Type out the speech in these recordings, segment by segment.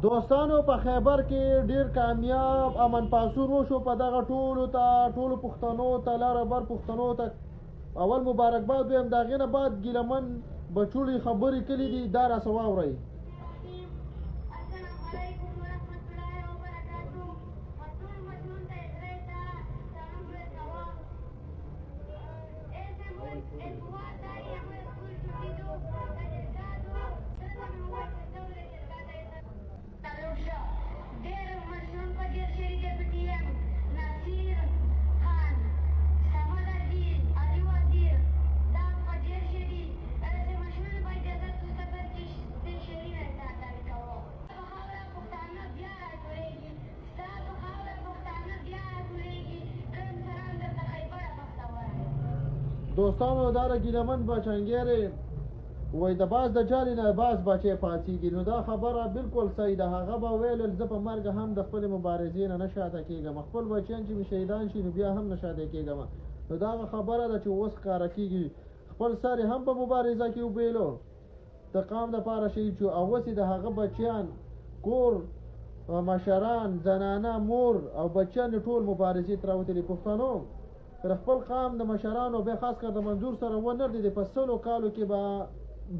دوستانو په خیبر کې ډیر کامیاب امن پاسون وشو. په دغه ټولو پښتنو ته لاره بر پښتنو ته اول مبارکباد ویم. د هغې نه بعد ګیلمن بچوړي خبرې کړي دي، دا راسه واورئ. دوستانو دا د ګیلمن بچنګیرې وایي د باز د جالې نه باز بچی پاڅېږي. نو دا خبره بالکل صحیح ده. هغه به ویلل زه په مرګ هم د خپلې مبارزې نه شاته کېږم، خپل بچیان چې مې شهیدان شي نو بیا هم نه شاته کېږم. نو دا هغه خبره ده چې اوس ښکاره کېږي. خپل سر یې هم په مبارزه کې وبیلو، د قام دپاره شهید شو، او اوس یې د هغه بچیان، کور، مشران، زنانه، مور او بچیان ټول مبارزې ته راوتلي. پښتنو تر خپل قام د مشرانو بیا خاص کر د منظور سره ونه ردېدې. په سلو کالو کې به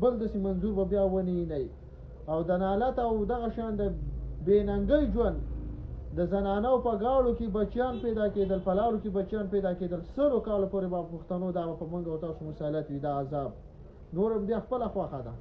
بل داسې منظور به بیا ونی نه او د نالت او دغه شان د بېننګۍ ژوند د زنانو په غاړو کې بچیان پیدا کېدل، په لارو کې بچیان پیدا کېدل. سلو کالو پورې به پښتنو دا په موږ او تاسو مسلط وي. دا عذاب نور بیا خپله خوښه ده.